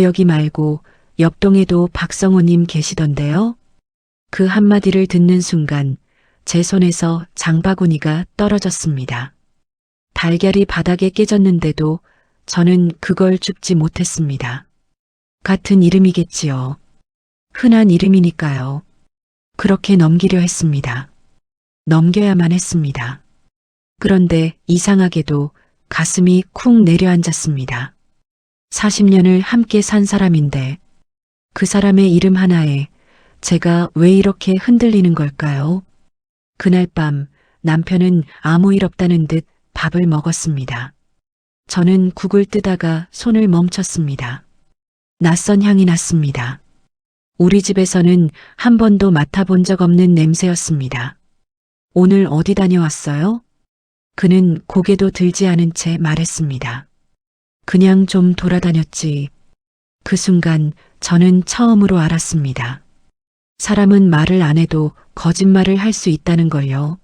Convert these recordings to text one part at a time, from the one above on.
여기 말고 옆 동에도 박성호님 계시던데요? 그 한마디를 듣는 순간 제 손에서 장바구니가 떨어졌습니다. 달걀이 바닥에 깨졌는데도 저는 그걸 줍지 못했습니다. 같은 이름이겠지요. 흔한 이름이니까요. 그렇게 넘기려 했습니다. 넘겨야만 했습니다. 그런데 이상하게도 가슴이 쿵 내려앉았습니다. 40년을 함께 산 사람인데 그 사람의 이름 하나에 제가 왜 이렇게 흔들리는 걸까요? 그날 밤 남편은 아무 일 없다는 듯 밥을 먹었습니다. 저는 국을 뜨다가 손을 멈췄습니다. 낯선 향이 났습니다. 우리 집에서는 한 번도 맡아본 적 없는 냄새였습니다. 오늘 어디 다녀왔어요? 그는 고개도 들지 않은 채 말했습니다. 그냥 좀 돌아다녔지. 그 순간 저는 처음으로 알았습니다. 사람은 말을 안 해도 거짓말을 할 수 있다는 걸요.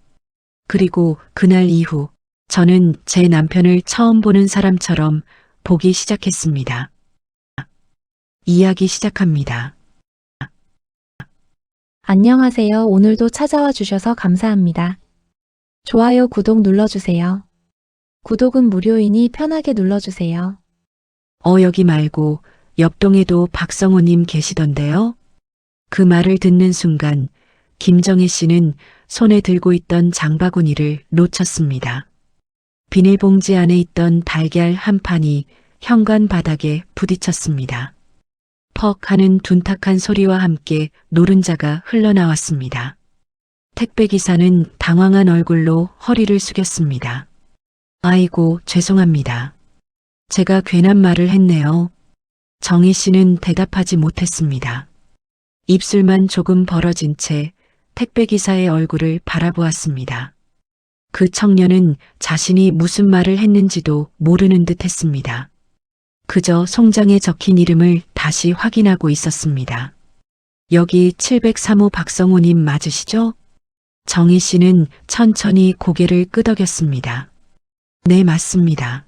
그리고 그날 이후 저는 제 남편을 처음 보는 사람처럼 보기 시작했습니다. 이야기 시작합니다. 안녕하세요. 오늘도 찾아와 주셔서 감사합니다. 좋아요, 구독 눌러주세요. 구독은 무료이니 편하게 눌러주세요. 여기 말고 옆 동에도 박성호님 계시던데요? 그 말을 듣는 순간 김정혜 씨는 손에 들고 있던 장바구니를 놓쳤습니다. 비닐봉지 안에 있던 달걀 한 판이 현관 바닥에 부딪혔습니다. 퍽 하는 둔탁한 소리와 함께 노른자가 흘러나왔습니다. 택배기사는 당황한 얼굴로 허리를 숙였습니다. 아이고, 죄송합니다. 제가 괜한 말을 했네요. 정희 씨는 대답하지 못했습니다. 입술만 조금 벌어진 채 택배기사의 얼굴을 바라보았습니다. 그 청년은 자신이 무슨 말을 했는지도 모르는 듯 했습니다. 그저 송장에 적힌 이름을 다시 확인하고 있었습니다. 여기 703호 박성호님 맞으시죠? 정희 씨는 천천히 고개를 끄덕였습니다. 네, 맞습니다.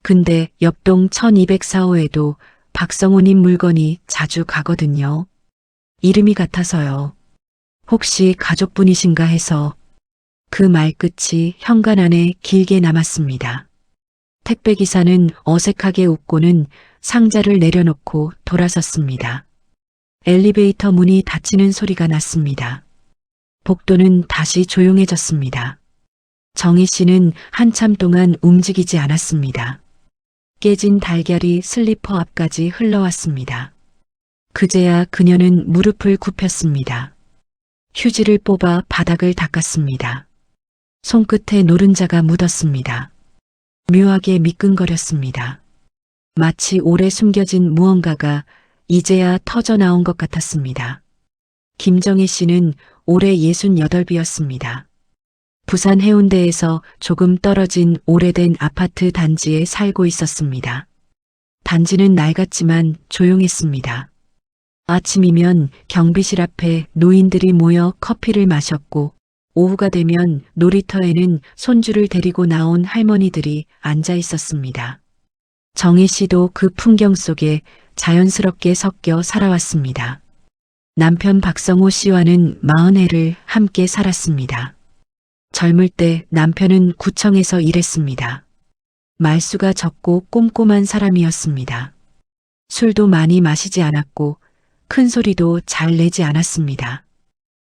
근데 옆동 1204호에도 박성호님 물건이 자주 가거든요. 이름이 같아서요. 혹시 가족분이신가 해서. 그 말끝이 현관 안에 길게 남았습니다. 택배기사는 어색하게 웃고는 상자를 내려놓고 돌아섰습니다. 엘리베이터 문이 닫히는 소리가 났습니다. 복도는 다시 조용해졌습니다. 정희 씨는 한참 동안 움직이지 않았습니다. 깨진 달걀이 슬리퍼 앞까지 흘러왔습니다. 그제야 그녀는 무릎을 굽혔습니다. 휴지를 뽑아 바닥을 닦았습니다. 손끝에 노른자가 묻었습니다. 묘하게 미끈거렸습니다. 마치 오래 숨겨진 무언가가 이제야 터져 나온 것 같았습니다. 김정희 씨는 올해 68이었습니다. 부산 해운대에서 조금 떨어진 오래된 아파트 단지에 살고 있었습니다. 단지는 낡았지만 조용했습니다. 아침이면 경비실 앞에 노인들이 모여 커피를 마셨고 오후가 되면 놀이터에는 손주를 데리고 나온 할머니들이 앉아 있었습니다. 정희 씨도 그 풍경 속에 자연스럽게 섞여 살아왔습니다. 남편 박성호 씨와는 40해를 함께 살았습니다. 젊을 때 남편은 구청에서 일했습니다. 말수가 적고 꼼꼼한 사람이었습니다. 술도 많이 마시지 않았고 큰 소리도 잘 내지 않았습니다.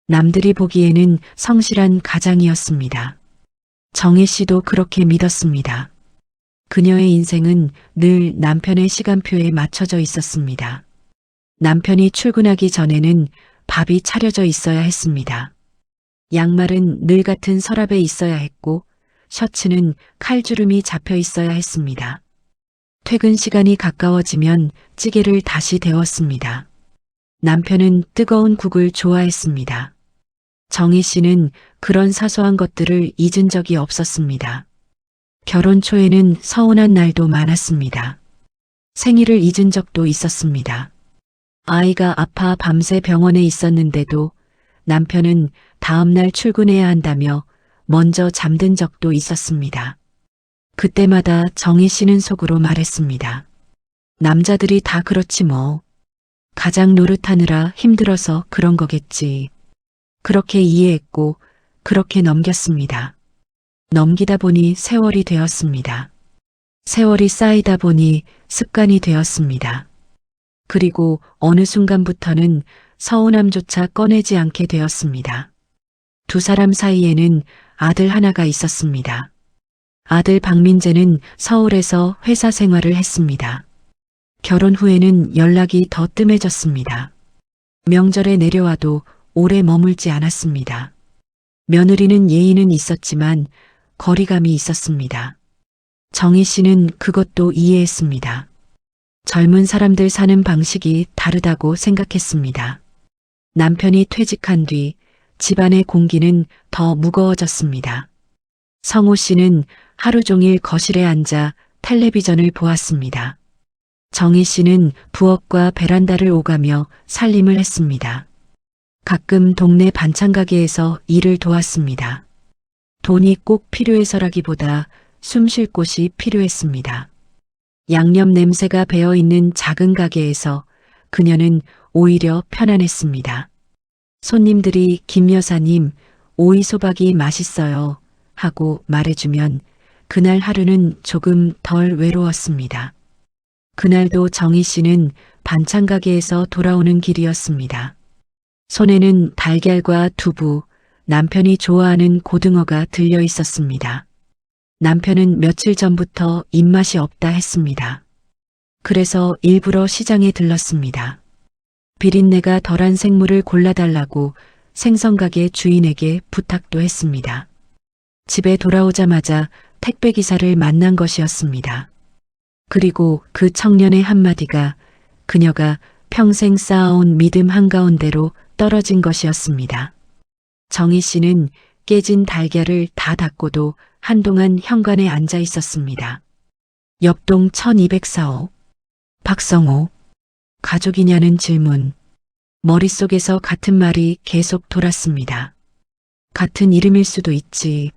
남들이 보기에는 성실한 가장이었습니다. 정희 씨도 그렇게 믿었습니다. 그녀의 인생은 늘 남편의 시간표에 맞춰져 있었습니다. 남편이 출근하기 전에는 밥이 차려져 있어야 했습니다. 양말은 늘 같은 서랍에 있어야 했고 셔츠는 칼주름이 잡혀 있어야 했습니다. 퇴근 시간이 가까워지면 찌개를 다시 데웠습니다. 남편은 뜨거운 국을 좋아했습니다. 정희 씨는 그런 사소한 것들을 잊은 적이 없었습니다. 결혼 초에는 서운한 날도 많았습니다. 생일을 잊은 적도 있었습니다. 아이가 아파 밤새 병원에 있었는데도 남편은 다음날 출근해야 한다며 먼저 잠든 적도 있었습니다. 그때마다 정희 씨는 속으로 말했습니다. 남자들이 다 그렇지 뭐. 가장 노릇하느라 힘들어서 그런 거겠지. 그렇게 이해했고 그렇게 넘겼습니다. 넘기다 보니 세월이 되었습니다. 세월이 쌓이다 보니 습관이 되었습니다. 그리고 어느 순간부터는 서운함조차 꺼내지 않게 되었습니다. 두 사람 사이에는 아들 하나가 있었습니다. 아들 박민재는 서울에서 회사 생활을 했습니다. 결혼 후에는 연락이 더 뜸해졌습니다. 명절에 내려와도 오래 머물지 않았습니다. 며느리는 예의는 있었지만 거리감이 있었습니다. 정희 씨는 그것도 이해했습니다. 젊은 사람들 사는 방식이 다르다고 생각했습니다. 남편이 퇴직한 뒤 집안의 공기는 더 무거워졌습니다. 성호 씨는 하루 종일 거실에 앉아 텔레비전을 보았습니다. 정희 씨는 부엌과 베란다를 오가며 살림을 했습니다. 가끔 동네 반찬 가게에서 일을 도왔습니다. 돈이 꼭 필요해서라기보다 숨 쉴 곳이 필요했습니다. 양념 냄새가 배어있는 작은 가게에서 그녀는 오히려 편안했습니다. 손님들이 김 여사님, 오이소박이 맛있어요 하고 말해주면 그날 하루는 조금 덜 외로웠습니다. 그날도 정희 씨는 반찬 가게에서 돌아오는 길이었습니다. 손에는 달걀과 두부, 남편이 좋아하는 고등어가 들려 있었습니다. 남편은 며칠 전부터 입맛이 없다 했습니다. 그래서 일부러 시장에 들렀습니다. 비린내가 덜한 생물을 골라달라고 생선가게 주인에게 부탁도 했습니다. 집에 돌아오자마자 택배기사를 만난 것이었습니다. 그리고 그 청년의 한마디가 그녀가 평생 쌓아온 믿음 한가운데로 떨어진 것이었습니다. 정희 씨는 깨진 달걀을 다 닦고도 한동안 현관에 앉아 있었습니다. 옆동 1204호. 박성호. 가족이냐는 질문. 머릿속에서 같은 말이 계속 돌았습니다. 같은 이름일 수도 있지.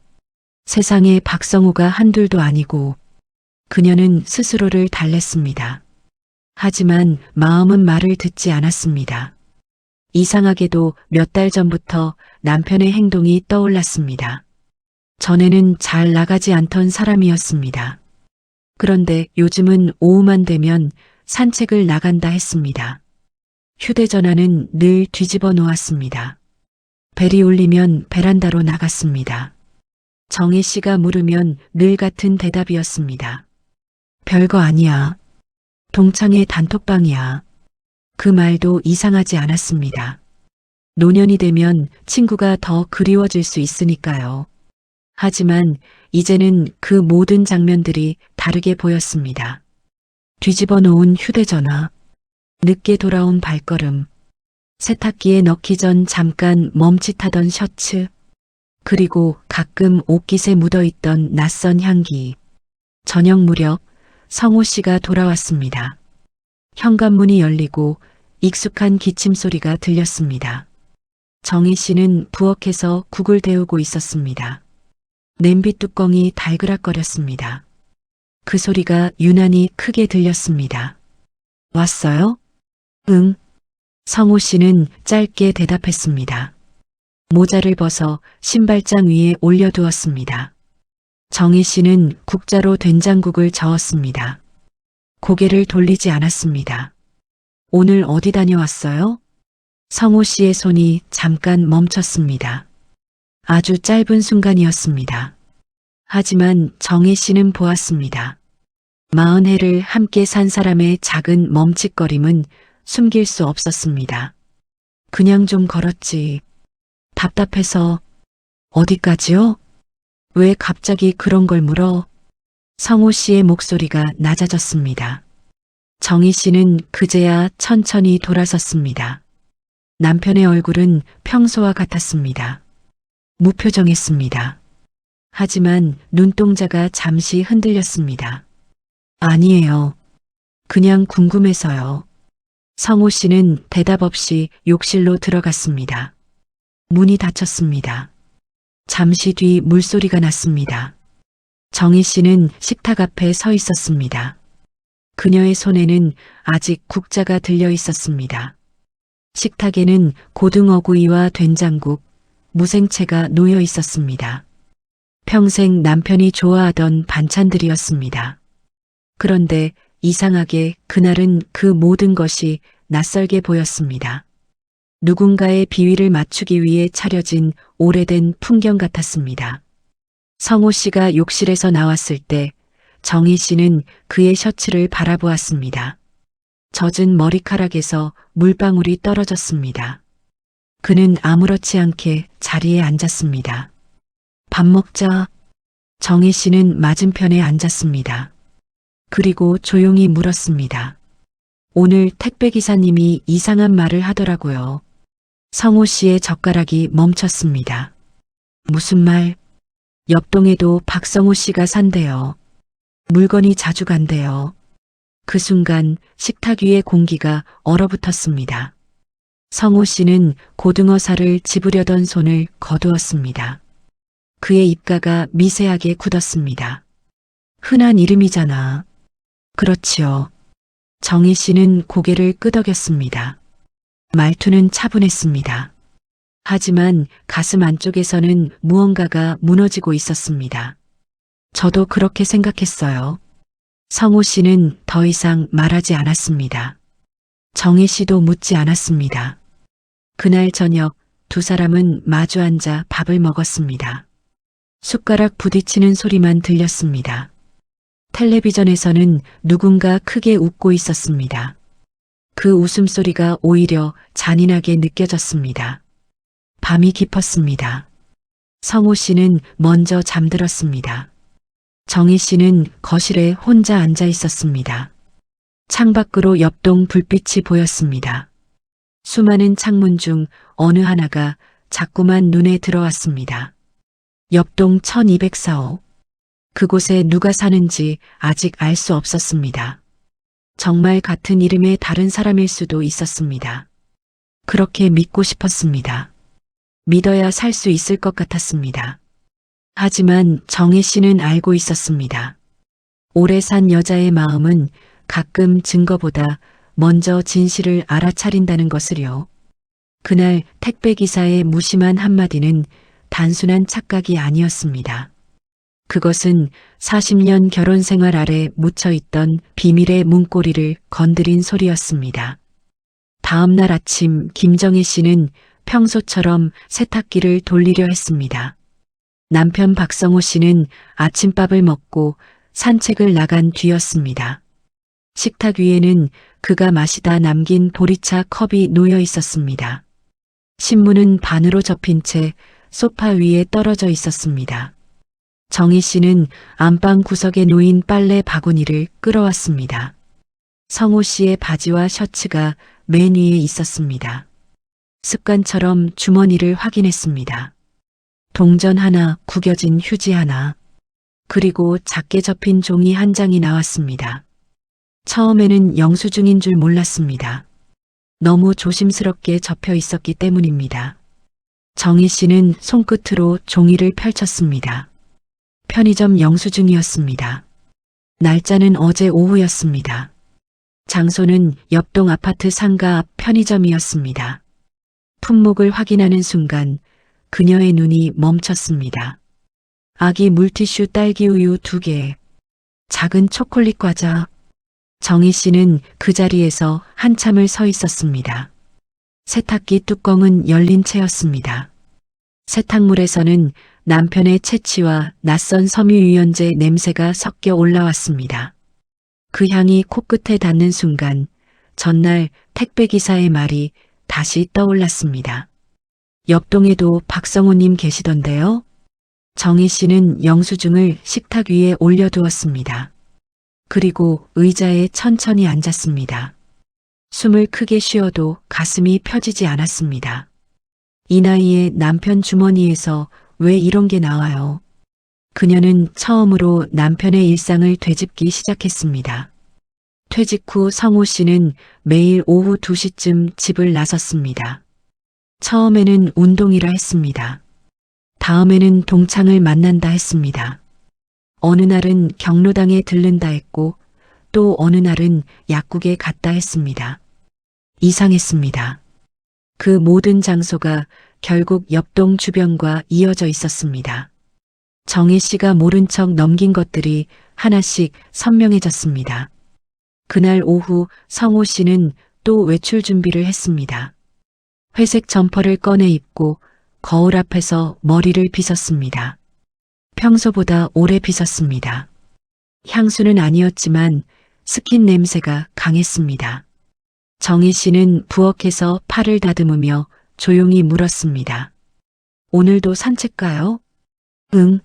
세상에 박성호가 한둘도 아니고. 그녀는 스스로를 달랬습니다. 하지만 마음은 말을 듣지 않았습니다. 이상하게도 몇 달 전부터 남편의 행동이 떠올랐습니다. 전에는 잘 나가지 않던 사람이었습니다. 그런데 요즘은 오후만 되면 산책을 나간다 했습니다. 휴대전화는 늘 뒤집어 놓았습니다. 벨이 울리면 베란다로 나갔습니다. 정희 씨가 물으면 늘 같은 대답이었습니다. 별거 아니야. 동창회 단톡방이야. 그 말도 이상하지 않았습니다. 노년이 되면 친구가 더 그리워질 수 있으니까요. 하지만 이제는 그 모든 장면들이 다르게 보였습니다. 뒤집어 놓은 휴대전화, 늦게 돌아온 발걸음, 세탁기에 넣기 전 잠깐 멈칫하던 셔츠, 그리고 가끔 옷깃에 묻어있던 낯선 향기. 저녁 무렵 성호 씨가 돌아왔습니다. 현관문이 열리고 익숙한 기침 소리가 들렸습니다. 정희 씨는 부엌에서 국을 데우고 있었습니다. 냄비 뚜껑이 달그락거렸습니다. 그 소리가 유난히 크게 들렸습니다. 왔어요? 응. 성호 씨는 짧게 대답했습니다. 모자를 벗어 신발장 위에 올려두었습니다. 정희 씨는 국자로 된장국을 저었습니다. 고개를 돌리지 않았습니다. 오늘 어디 다녀왔어요? 성호 씨의 손이 잠깐 멈췄습니다. 아주 짧은 순간이었습니다. 하지만 정희 씨는 보았습니다. 40해를 함께 산 사람의 작은 멈칫거림은 숨길 수 없었습니다. 그냥 좀 걸었지. 답답해서. 어디까지요? 왜 갑자기 그런 걸 물어? 성호 씨의 목소리가 낮아졌습니다. 정희 씨는 그제야 천천히 돌아섰습니다. 남편의 얼굴은 평소와 같았습니다. 무표정했습니다. 하지만 눈동자가 잠시 흔들렸습니다. 아니에요. 그냥 궁금해서요. 성호 씨는 대답 없이 욕실로 들어갔습니다. 문이 닫혔습니다. 잠시 뒤 물소리가 났습니다. 정희 씨는 식탁 앞에 서 있었습니다. 그녀의 손에는 아직 국자가 들려 있었습니다. 식탁에는 고등어구이와 된장국, 무생채가 놓여 있었습니다. 평생 남편이 좋아하던 반찬들이었습니다. 그런데 이상하게 그날은 그 모든 것이 낯설게 보였습니다. 누군가의 비위를 맞추기 위해 차려진 오래된 풍경 같았습니다. 성호 씨가 욕실에서 나왔을 때 정희 씨는 그의 셔츠를 바라보았습니다. 젖은 머리카락에서 물방울이 떨어졌습니다. 그는 아무렇지 않게 자리에 앉았습니다. 밥 먹자. 정희 씨는 맞은편에 앉았습니다. 그리고 조용히 물었습니다. 오늘 택배기사님이 이상한 말을 하더라고요. 성호 씨의 젓가락이 멈췄습니다. 무슨 말? 옆동에도 박성호 씨가 산대요. 물건이 자주 간대요. 그 순간 식탁 위의 공기가 얼어붙었습니다. 성호 씨는 고등어살을 집으려던 손을 거두었습니다. 그의 입가가 미세하게 굳었습니다. 흔한 이름이잖아. 그렇지요. 정희 씨는 고개를 끄덕였습니다. 말투는 차분했습니다. 하지만 가슴 안쪽에서는 무언가가 무너지고 있었습니다. 저도 그렇게 생각했어요. 성호 씨는 더 이상 말하지 않았습니다. 정희 씨도 묻지 않았습니다. 그날 저녁 두 사람은 마주 앉아 밥을 먹었습니다. 숟가락 부딪히는 소리만 들렸습니다. 텔레비전에서는 누군가 크게 웃고 있었습니다. 그 웃음소리가 오히려 잔인하게 느껴졌습니다. 밤이 깊었습니다. 성호 씨는 먼저 잠들었습니다. 정희 씨는 거실에 혼자 앉아 있었습니다. 창밖으로 옆동 불빛이 보였습니다. 수많은 창문 중 어느 하나가 자꾸만 눈에 들어왔습니다. 옆동 1204호. 그곳에 누가 사는지 아직 알 수 없었습니다. 정말 같은 이름의 다른 사람일 수도 있었습니다. 그렇게 믿고 싶었습니다. 믿어야 살 수 있을 것 같았습니다. 하지만 정혜 씨는 알고 있었습니다. 오래 산 여자의 마음은 가끔 증거보다 먼저 진실을 알아차린다는 것을요. 그날 택배기사의 무심한 한마디는 단순한 착각이 아니었습니다. 그것은 40년 결혼 생활 아래 묻혀있던 비밀의 문고리를 건드린 소리였습니다. 다음 날 아침 김정희 씨는 평소처럼 세탁기를 돌리려 했습니다. 남편 박성호 씨는 아침밥을 먹고 산책을 나간 뒤였습니다. 식탁 위에는 그가 마시다 남긴 보리차 컵이 놓여 있었습니다. 신문은 반으로 접힌 채 소파 위에 떨어져 있었습니다. 정희 씨는 안방 구석에 놓인 빨래 바구니를 끌어왔습니다. 성호 씨의 바지와 셔츠가 맨 위에 있었습니다. 습관처럼 주머니를 확인했습니다. 동전 하나, 구겨진 휴지 하나, 그리고 작게 접힌 종이 한 장이 나왔습니다. 처음에는 영수증인 줄 몰랐습니다. 너무 조심스럽게 접혀 있었기 때문입니다. 정희 씨는 손끝으로 종이를 펼쳤습니다. 편의점 영수증이었습니다. 날짜는 어제 오후였습니다. 장소는 옆동 아파트 상가 앞 편의점이었습니다. 품목을 확인하는 순간 그녀의 눈이 멈췄습니다. 아기 물티슈 딸기 우유 2개, 작은 초콜릿 과자. 정희 씨는 그 자리에서 한참을 서 있었습니다. 세탁기 뚜껑은 열린 채였습니다. 세탁물에서는 남편의 채취와 낯선 섬유유연제 냄새가 섞여 올라왔습니다. 그 향이 코끝에 닿는 순간 전날 택배기사의 말이 다시 떠올랐습니다. 옆동에도 박성호님 계시던데요? 정희 씨는 영수증을 식탁 위에 올려두었습니다. 그리고 의자에 천천히 앉았습니다. 숨을 크게 쉬어도 가슴이 펴지지 않았습니다. 이 나이에 남편 주머니에서 왜 이런 게 나와요? 그녀는 처음으로 남편의 일상을 되짚기 시작했습니다. 퇴직 후 성호 씨는 매일 오후 2시쯤 집을 나섰습니다. 처음에는 운동이라 했습니다. 다음에는 동창을 만난다 했습니다. 어느 날은 경로당에 들른다 했고 또 어느 날은 약국에 갔다 했습니다. 이상했습니다. 그 모든 장소가 결국 옆동 주변과 이어져 있었습니다. 정희 씨가 모른 척 넘긴 것들이 하나씩 선명해졌습니다. 그날 오후 성호 씨는 또 외출 준비를 했습니다. 회색 점퍼를 꺼내 입고 거울 앞에서 머리를 빗었습니다. 평소보다 오래 빗었습니다. 향수는 아니었지만 스킨 냄새가 강했습니다. 정희 씨는 부엌에서 팔을 다듬으며 조용히 물었습니다. 오늘도 산책 가요? 응.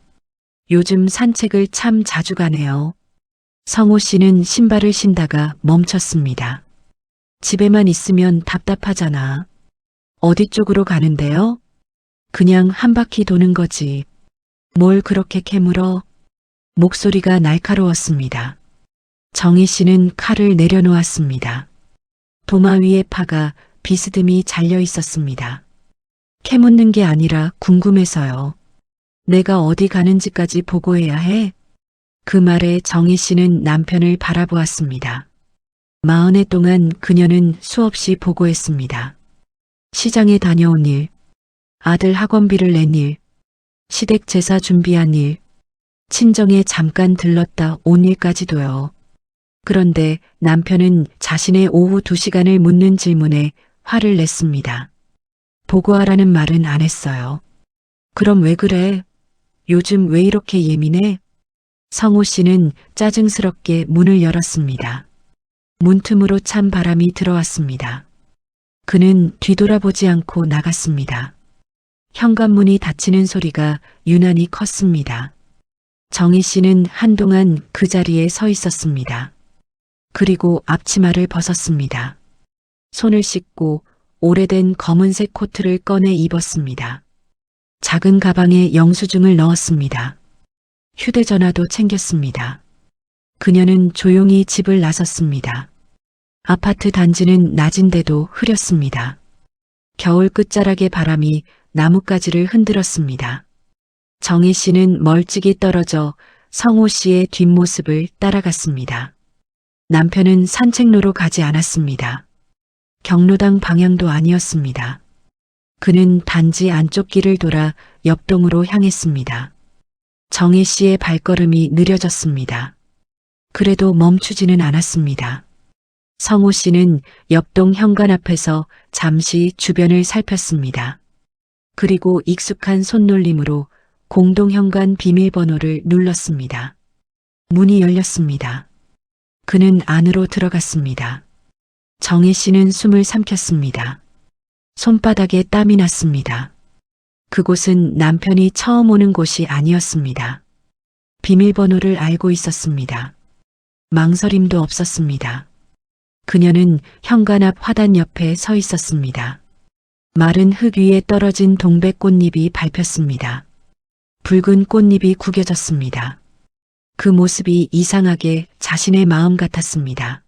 요즘 산책을 참 자주 가네요. 성호 씨는 신발을 신다가 멈췄습니다. 집에만 있으면 답답하잖아. 어디 쪽으로 가는데요? 그냥 한 바퀴 도는 거지. 뭘 그렇게 캐물어? 목소리가 날카로웠습니다. 정희 씨는 칼을 내려놓았습니다. 도마 위에 파가 비스듬히 잘려 있었습니다. 캐묻는 게 아니라 궁금해서요. 내가 어디 가는지까지 보고해야 해? 그 말에 정희 씨는 남편을 바라보았습니다. 40해 동안 그녀는 수없이 보고했습니다. 시장에 다녀온 일, 아들 학원비를 낸 일, 시댁 제사 준비한 일, 친정에 잠깐 들렀다 온 일까지도요. 그런데 남편은 자신의 오후 2시간을 묻는 질문에 화를 냈습니다. 보고하라는 말은 안 했어요. 그럼 왜 그래? 요즘 왜 이렇게 예민해? 성호 씨는 짜증스럽게 문을 열었습니다. 문틈으로 찬 바람이 들어왔습니다. 그는 뒤돌아보지 않고 나갔습니다. 현관문이 닫히는 소리가 유난히 컸습니다. 정희 씨는 한동안 그 자리에 서 있었습니다. 그리고 앞치마를 벗었습니다. 손을 씻고 오래된 검은색 코트를 꺼내 입었습니다. 작은 가방에 영수증을 넣었습니다. 휴대전화도 챙겼습니다. 그녀는 조용히 집을 나섰습니다. 아파트 단지는 낮인데도 흐렸습니다. 겨울 끝자락의 바람이 나뭇가지를 흔들었습니다. 정희 씨는 멀찍이 떨어져 성호 씨의 뒷모습을 따라갔습니다. 남편은 산책로로 가지 않았습니다. 경로당 방향도 아니었습니다. 그는 단지 안쪽 길을 돌아 옆동으로 향했습니다. 정희 씨의 발걸음이 느려졌습니다. 그래도 멈추지는 않았습니다. 성호 씨는 옆동 현관 앞에서 잠시 주변을 살폈습니다. 그리고 익숙한 손놀림으로 공동현관 비밀번호를 눌렀습니다. 문이 열렸습니다. 그는 안으로 들어갔습니다. 정희 씨는 숨을 삼켰습니다. 손바닥에 땀이 났습니다. 그곳은 남편이 처음 오는 곳이 아니었습니다. 비밀번호를 알고 있었습니다. 망설임도 없었습니다. 그녀는 현관 앞 화단 옆에 서 있었습니다. 마른 흙 위에 떨어진 동백꽃잎이 밟혔습니다. 붉은 꽃잎이 구겨졌습니다. 그 모습이 이상하게 자신의 마음 같았습니다.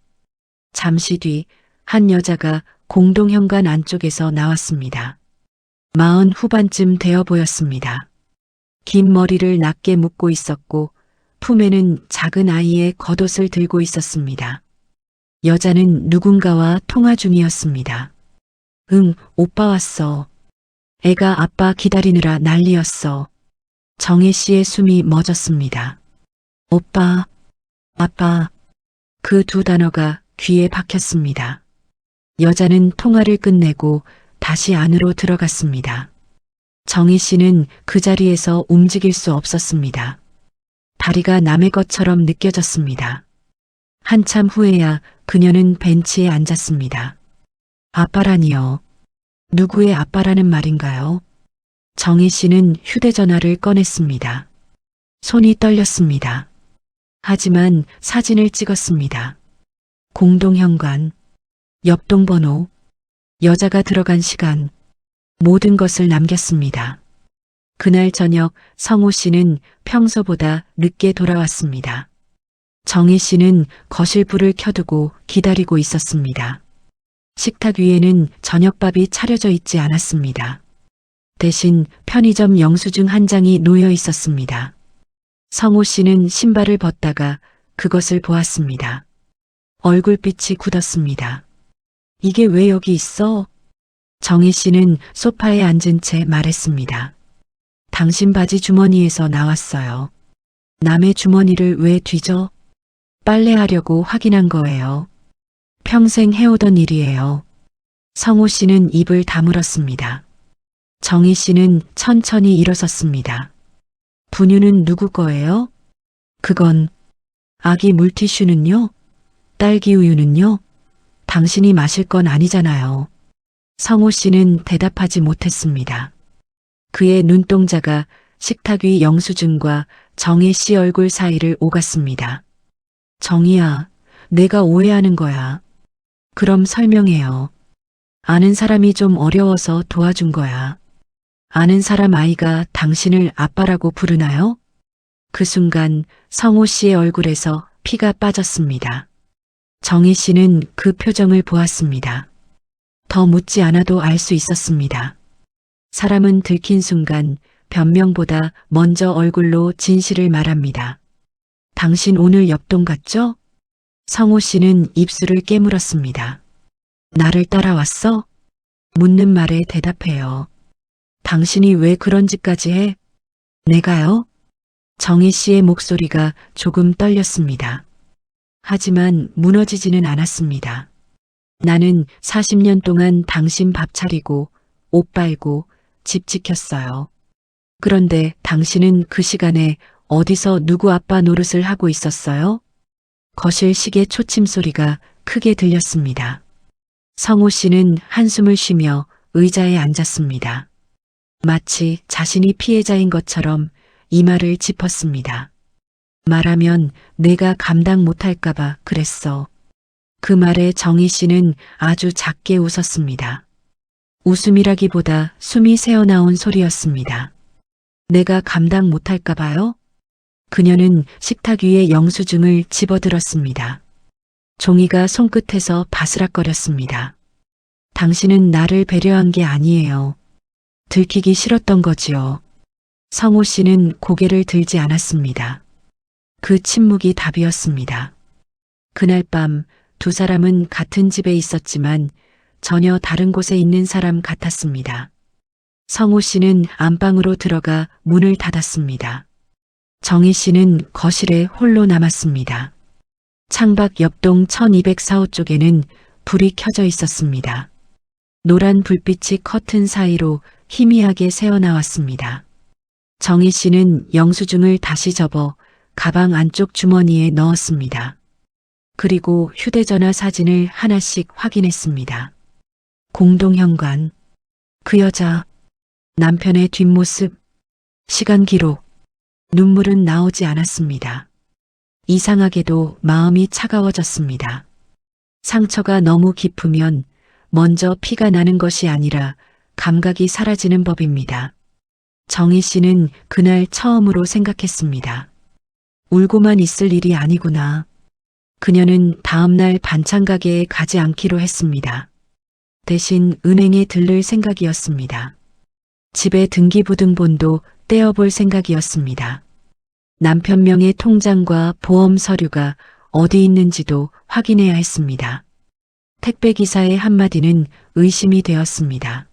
잠시 뒤 한 여자가 공동현관 안쪽에서 나왔습니다. 40 후반쯤 되어 보였습니다. 긴 머리를 낮게 묶고 있었고 품에는 작은 아이의 겉옷을 들고 있었습니다. 여자는 누군가와 통화 중이었습니다. 응, 오빠 왔어. 애가 아빠 기다리느라 난리였어. 정혜 씨의 숨이 멎었습니다. 오빠, 아빠. 그 두 단어가 귀에 박혔습니다. 여자는 통화를 끝내고 다시 안으로 들어갔습니다. 정희 씨는 그 자리에서 움직일 수 없었습니다. 다리가 남의 것처럼 느껴졌습니다. 한참 후에야 그녀는 벤치에 앉았습니다. 아빠라니요. 누구의 아빠라는 말인가요? 정희 씨는 휴대전화를 꺼냈습니다. 손이 떨렸습니다. 하지만 사진을 찍었습니다. 공동현관, 옆동 번호, 여자가 들어간 시간, 모든 것을 남겼습니다. 그날 저녁 성호 씨는 평소보다 늦게 돌아왔습니다. 정희 씨는 거실 불을 켜두고 기다리고 있었습니다. 식탁 위에는 저녁밥이 차려져 있지 않았습니다. 대신 편의점 영수증 한 장이 놓여 있었습니다. 성호 씨는 신발을 벗다가 그것을 보았습니다. 얼굴빛이 굳었습니다. 이게 왜 여기 있어? 정희 씨는 소파에 앉은 채 말했습니다. 당신 바지 주머니에서 나왔어요. 남의 주머니를 왜 뒤져? 빨래하려고 확인한 거예요. 평생 해오던 일이에요. 성호 씨는 입을 다물었습니다. 정희 씨는 천천히 일어섰습니다. 분유는 누구 거예요? 그건. 아기 물티슈는요? 딸기 우유는요? 당신이 마실 건 아니잖아요. 성호 씨는 대답하지 못했습니다. 그의 눈동자가 식탁 위 영수증과 정희 씨 얼굴 사이를 오갔습니다. 정희야, 내가 오해하는 거야. 그럼 설명해요. 아는 사람이 좀 어려워서 도와준 거야. 아는 사람 아이가 당신을 아빠라고 부르나요? 그 순간 성호 씨의 얼굴에서 피가 빠졌습니다. 정희 씨는 그 표정을 보았습니다. 더 묻지 않아도 알 수 있었습니다. 사람은 들킨 순간 변명보다 먼저 얼굴로 진실을 말합니다. 당신 오늘 옆동 갔죠? 성호 씨는 입술을 깨물었습니다. 나를 따라왔어? 묻는 말에 대답해요. 당신이 왜 그런 짓까지 해? 내가요? 정희 씨의 목소리가 조금 떨렸습니다. 하지만 무너지지는 않았습니다. 나는 40년 동안 당신 밥 차리고 옷 빨고 집 지켰어요. 그런데 당신은 그 시간에 어디서 누구 아빠 노릇을 하고 있었어요? 거실 시계 초침 소리가 크게 들렸습니다. 성호 씨는 한숨을 쉬며 의자에 앉았습니다. 마치 자신이 피해자인 것처럼 이마를 짚었습니다. 말하면 내가 감당 못할까봐 그랬어. 그 말에 정희 씨는 아주 작게 웃었습니다. 웃음이라기보다 숨이 새어나온 소리였습니다. 내가 감당 못할까봐요? 그녀는 식탁 위에 영수증을 집어들었습니다. 종이가 손끝에서 바스락거렸습니다. 당신은 나를 배려한 게 아니에요. 들키기 싫었던 거지요. 성호 씨는 고개를 들지 않았습니다. 그 침묵이 답이었습니다. 그날 밤 두 사람은 같은 집에 있었지만 전혀 다른 곳에 있는 사람 같았습니다. 성호 씨는 안방으로 들어가 문을 닫았습니다. 정희 씨는 거실에 홀로 남았습니다. 창밖 옆동 1204호 쪽에는 불이 켜져 있었습니다. 노란 불빛이 커튼 사이로 희미하게 새어나왔습니다. 정희 씨는 영수증을 다시 접어 가방 안쪽 주머니에 넣었습니다. 그리고 휴대전화 사진을 하나씩 확인했습니다. 공동현관, 그 여자, 남편의 뒷모습, 시간 기록, 눈물은 나오지 않았습니다. 이상하게도 마음이 차가워졌습니다. 상처가 너무 깊으면 먼저 피가 나는 것이 아니라 감각이 사라지는 법입니다. 정희 씨는 그날 처음으로 생각했습니다. 울고만 있을 일이 아니구나. 그녀는 다음날 반찬 가게에 가지 않기로 했습니다. 대신 은행에 들를 생각이었습니다. 집에 등기부등본도 떼어볼 생각이었습니다. 남편 명의 통장과 보험 서류가 어디 있는지도 확인해야 했습니다. 택배기사의 한마디는 의심이 되었습니다.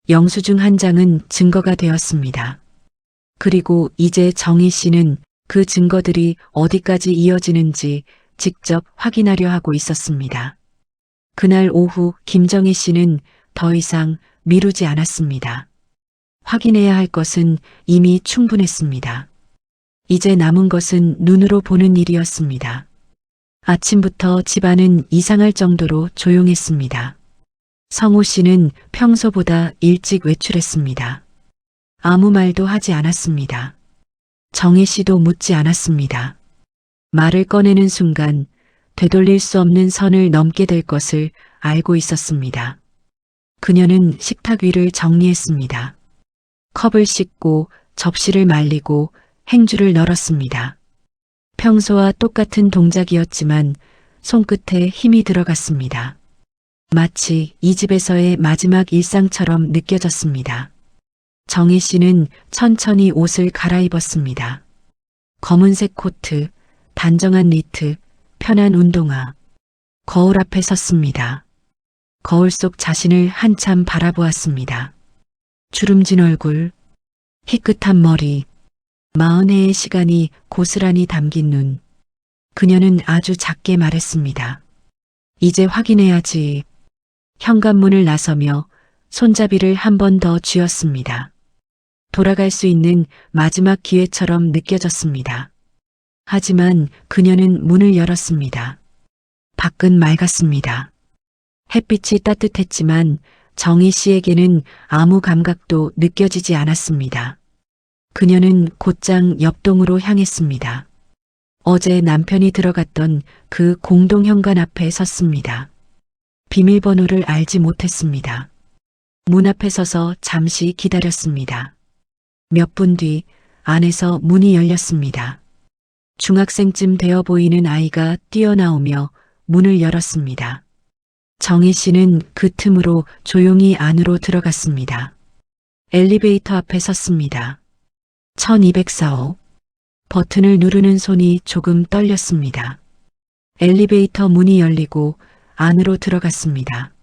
영수증 한 장은 증거가 되었습니다. 그리고 이제 정희 씨는 그 증거들이 어디까지 이어지는지 직접 확인하려 하고 있었습니다. 그날 오후 김정희 씨는 더 이상 미루지 않았습니다. 확인해야 할 것은 이미 충분했습니다. 이제 남은 것은 눈으로 보는 일이었습니다. 아침부터 집안은 이상할 정도로 조용했습니다. 성호 씨는 평소보다 일찍 외출했습니다. 아무 말도 하지 않았습니다. 정희 씨도 묻지 않았습니다. 말을 꺼내는 순간 되돌릴 수 없는 선을 넘게 될 것을 알고 있었습니다. 그녀는 식탁 위를 정리했습니다. 컵을 씻고 접시를 말리고 행주를 널었습니다. 평소와 똑같은 동작이었지만 손끝에 힘이 들어갔습니다. 마치 이 집에서의 마지막 일상처럼 느껴졌습니다. 정희 씨는 천천히 옷을 갈아입었습니다. 검은색 코트, 단정한 니트, 편한 운동화. 거울 앞에 섰습니다. 거울 속 자신을 한참 바라보았습니다. 주름진 얼굴, 희끗한 머리, 40회의 시간이 고스란히 담긴 눈. 그녀는 아주 작게 말했습니다. 이제 확인해야지. 현관문을 나서며 손잡이를 한 번 더 쥐었습니다. 돌아갈 수 있는 마지막 기회처럼 느껴졌습니다. 하지만 그녀는 문을 열었습니다. 밖은 맑았습니다. 햇빛이 따뜻했지만 정희 씨에게는 아무 감각도 느껴지지 않았습니다. 그녀는 곧장 옆동으로 향했습니다. 어제 남편이 들어갔던 그 공동 현관 앞에 섰습니다. 비밀번호를 알지 못했습니다. 문 앞에 서서 잠시 기다렸습니다. 몇 분 뒤 안에서 문이 열렸습니다. 중학생쯤 되어 보이는 아이가 뛰어나오며 문을 열었습니다. 정희 씨는 그 틈으로 조용히 안으로 들어갔습니다. 엘리베이터 앞에 섰습니다. 1204호. 버튼을 누르는 손이 조금 떨렸습니다. 엘리베이터 문이 열리고 안으로 들어갔습니다.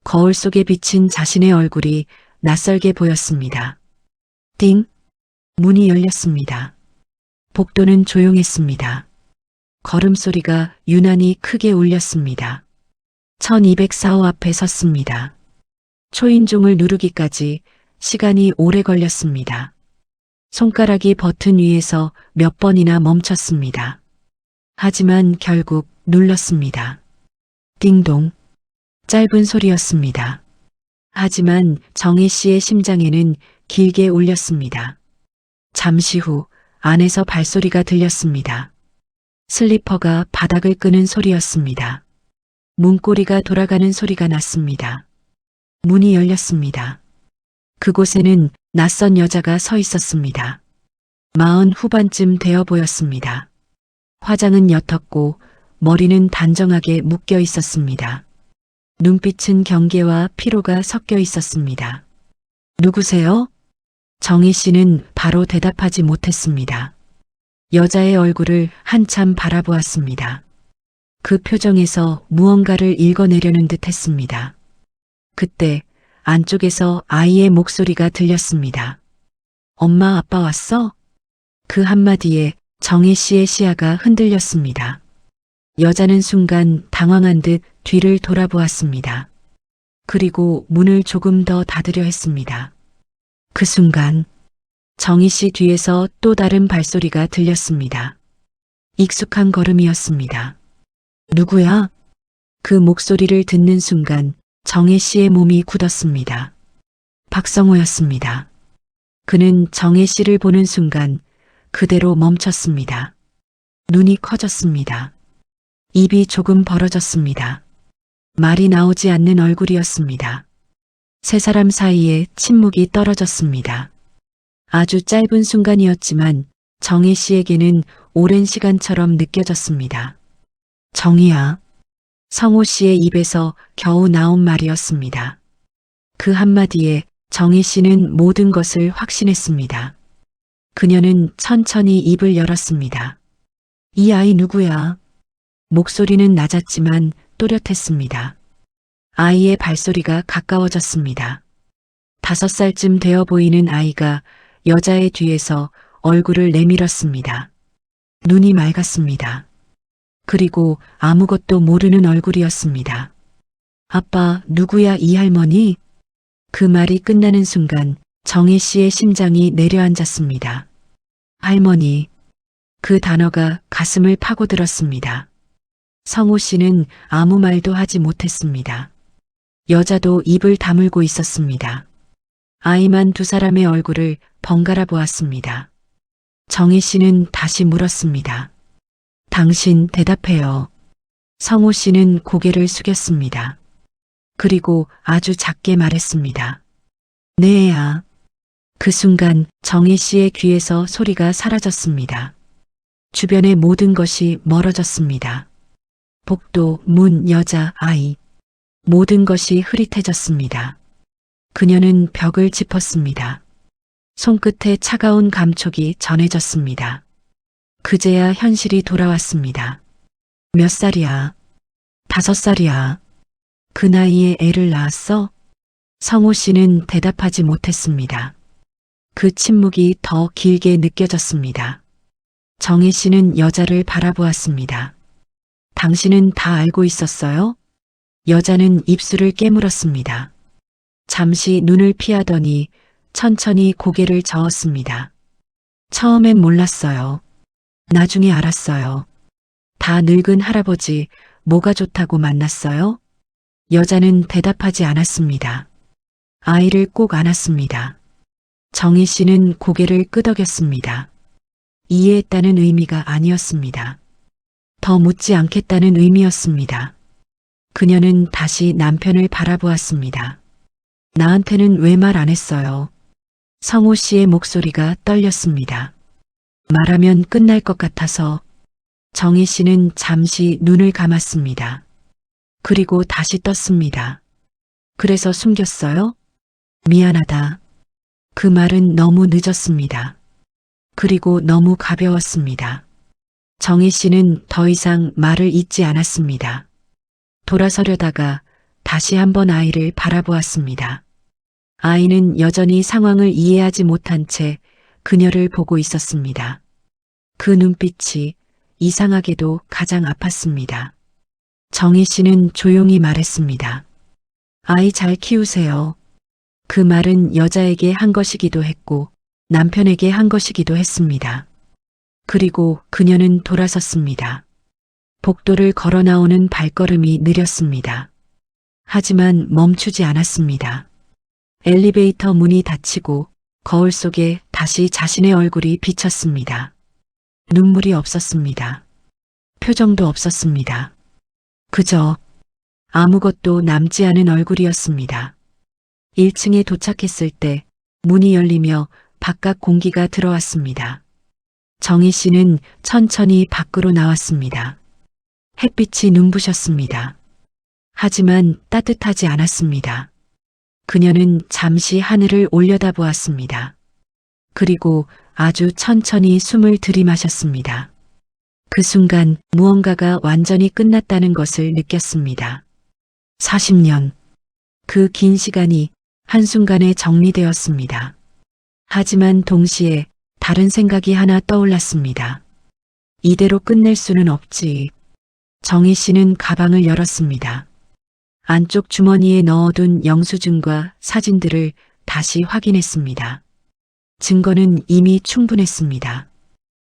거울 속에 비친 자신의 얼굴이 낯설게 보였습니다. 띵! 문이 열렸습니다. 복도는 조용했습니다. 걸음소리가 유난히 크게 울렸습니다. 1204호 앞에 섰습니다. 초인종을 누르기까지 시간이 오래 걸렸습니다. 손가락이 버튼 위에서 몇 번이나 멈췄습니다. 하지만 결국 눌렀습니다. 띵동. 짧은 소리였습니다. 하지만 정희 씨의 심장에는 길게 울렸습니다. 잠시 후 안에서 발소리가 들렸습니다. 슬리퍼가 바닥을 끄는 소리였습니다. 문고리가 돌아가는 소리가 났습니다. 문이 열렸습니다. 그곳에는 낯선 여자가 서 있었습니다. 40 후반쯤 되어 보였습니다. 화장은 옅었고 머리는 단정하게 묶여 있었습니다. 눈빛은 경계와 피로가 섞여 있었습니다. 누구세요? 정희 씨는 바로 대답하지 못했습니다. 여자의 얼굴을 한참 바라보았습니다. 그 표정에서 무언가를 읽어내려는 듯 했습니다. 그때 안쪽에서 아이의 목소리가 들렸습니다. 엄마 아빠 왔어? 그 한마디에 정희 씨의 시야가 흔들렸습니다. 여자는 순간 당황한 듯 뒤를 돌아보았습니다. 그리고 문을 조금 더 닫으려 했습니다. 그 순간 정희 씨 뒤에서 또 다른 발소리가 들렸습니다. 익숙한 걸음이었습니다. 누구야? 그 목소리를 듣는 순간 정희 씨의 몸이 굳었습니다. 박성호였습니다. 그는 정희 씨를 보는 순간 그대로 멈췄습니다. 눈이 커졌습니다. 입이 조금 벌어졌습니다. 말이 나오지 않는 얼굴이었습니다. 세 사람 사이에 침묵이 떨어졌습니다. 아주 짧은 순간이었지만 정희 씨에게는 오랜 시간처럼 느껴졌습니다. 정희야. 성호 씨의 입에서 겨우 나온 말이었습니다. 그 한마디에 정희 씨는 모든 것을 확신했습니다. 그녀는 천천히 입을 열었습니다. 이 아이 누구야? 목소리는 낮았지만 또렷했습니다. 아이의 발소리가 가까워졌습니다. 5살쯤 되어 보이는 아이가 여자의 뒤에서 얼굴을 내밀었습니다. 눈이 맑았습니다. 그리고 아무것도 모르는 얼굴이었습니다. 아빠, 누구야 이 할머니? 그 말이 끝나는 순간 정희 씨의 심장이 내려앉았습니다. 할머니. 그 단어가 가슴을 파고들었습니다. 성호 씨는 아무 말도 하지 못했습니다. 여자도 입을 다물고 있었습니다. 아이만 두 사람의 얼굴을 번갈아 보았습니다. 정희 씨는 다시 물었습니다. 당신 대답해요. 성호 씨는 고개를 숙였습니다. 그리고 아주 작게 말했습니다. 네, 애야. 그 순간 정희 씨의 귀에서 소리가 사라졌습니다. 주변의 모든 것이 멀어졌습니다. 복도, 문, 여자, 아이. 모든 것이 흐릿해졌습니다. 그녀는 벽을 짚었습니다. 손끝에 차가운 감촉이 전해졌습니다. 그제야 현실이 돌아왔습니다. 몇 살이야? 5살이야. 그 나이에 애를 낳았어? 성호 씨는 대답하지 못했습니다. 그 침묵이 더 길게 느껴졌습니다. 정희 씨는 여자를 바라보았습니다. 당신은 다 알고 있었어요? 여자는 입술을 깨물었습니다. 잠시 눈을 피하더니 천천히 고개를 저었습니다. 처음엔 몰랐어요. 나중에 알았어요. 다 늙은 할아버지, 뭐가 좋다고 만났어요? 여자는 대답하지 않았습니다. 아이를 꼭 안았습니다. 정희 씨는 고개를 끄덕였습니다. 이해했다는 의미가 아니었습니다. 더 묻지 않겠다는 의미였습니다. 그녀는 다시 남편을 바라보았습니다. 나한테는 왜 말 안 했어요? 성호 씨의 목소리가 떨렸습니다. 말하면 끝날 것 같아서. 정희 씨는 잠시 눈을 감았습니다. 그리고 다시 떴습니다. 그래서 숨겼어요? 미안하다. 그 말은 너무 늦었습니다. 그리고 너무 가벼웠습니다. 정희 씨는 더 이상 말을 잇지 않았습니다. 돌아서려다가 다시 한번 아이를 바라보았습니다. 아이는 여전히 상황을 이해하지 못한 채 그녀를 보고 있었습니다. 그 눈빛이 이상하게도 가장 아팠습니다. 정희 씨는 조용히 말했습니다. 아이 잘 키우세요. 그 말은 여자에게 한 것이기도 했고 남편에게 한 것이기도 했습니다. 그리고 그녀는 돌아섰습니다. 복도를 걸어 나오는 발걸음이 느렸습니다. 하지만 멈추지 않았습니다. 엘리베이터 문이 닫히고 거울 속에 다시 자신의 얼굴이 비쳤습니다. 눈물이 없었습니다. 표정도 없었습니다. 그저 아무것도 남지 않은 얼굴이었습니다. 1층에 도착했을 때 문이 열리며 바깥 공기가 들어왔습니다. 정희 씨는 천천히 밖으로 나왔습니다. 햇빛이 눈부셨습니다. 하지만 따뜻하지 않았습니다. 그녀는 잠시 하늘을 올려다보았습니다. 그리고 아주 천천히 숨을 들이마셨습니다. 그 순간 무언가가 완전히 끝났다는 것을 느꼈습니다. 40년. 그 긴 시간이 한순간에 정리되었습니다. 하지만 동시에 다른 생각이 하나 떠올랐습니다. 이대로 끝낼 수는 없지. 정희 씨는 가방을 열었습니다. 안쪽 주머니에 넣어둔 영수증과 사진들을 다시 확인했습니다. 증거는 이미 충분했습니다.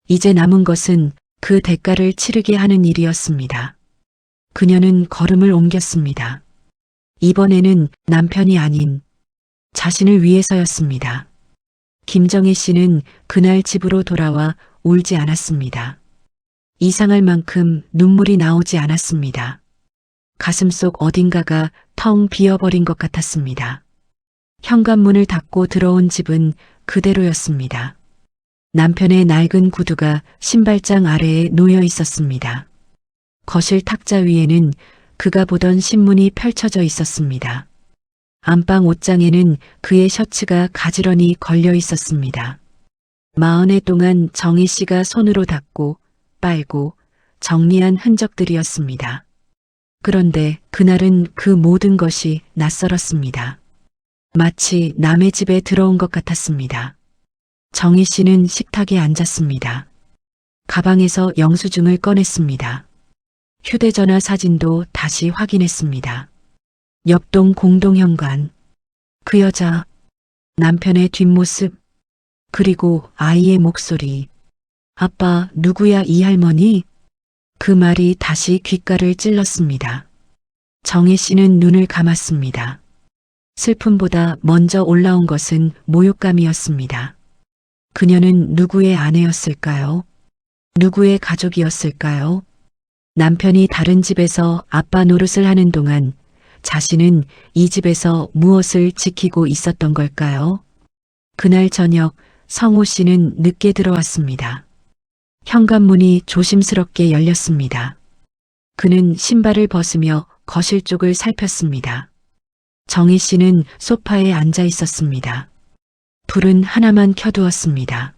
이제 남은 것은 그 대가를 치르게 하는 일이었습니다. 그녀는 걸음을 옮겼습니다. 이번에는 남편이 아닌 자신을 위해서였습니다. 김정희 씨는 그날 집으로 돌아와 울지 않았습니다. 이상할 만큼 눈물이 나오지 않았습니다. 가슴속 어딘가가 텅 비어버린 것 같았습니다. 현관문을 닫고 들어온 집은 그대로였습니다. 남편의 낡은 구두가 신발장 아래에 놓여 있었습니다. 거실 탁자 위에는 그가 보던 신문이 펼쳐져 있었습니다. 안방 옷장에는 그의 셔츠가 가지런히 걸려 있었습니다. 40해 동안 정희 씨가 손으로 닦고 빨고 정리한 흔적들이었습니다. 그런데 그날은 그 모든 것이 낯설었습니다. 마치 남의 집에 들어온 것 같았습니다. 정희 씨는 식탁에 앉았습니다. 가방에서 영수증을 꺼냈습니다. 휴대전화 사진도 다시 확인했습니다. 옆동 공동현관, 그 여자, 남편의 뒷모습, 그리고 아이의 목소리. 아빠, 누구야 이 할머니? 그 말이 다시 귓가를 찔렀습니다. 정희 씨는 눈을 감았습니다. 슬픔보다 먼저 올라온 것은 모욕감이었습니다. 그녀는 누구의 아내였을까요? 누구의 가족이었을까요? 남편이 다른 집에서 아빠 노릇을 하는 동안 자신은 이 집에서 무엇을 지키고 있었던 걸까요? 그날 저녁 성호 씨는 늦게 들어왔습니다. 현관문이 조심스럽게 열렸습니다. 그는 신발을 벗으며 거실 쪽을 살폈습니다. 정희 씨는 소파에 앉아 있었습니다. 불은 하나만 켜두었습니다.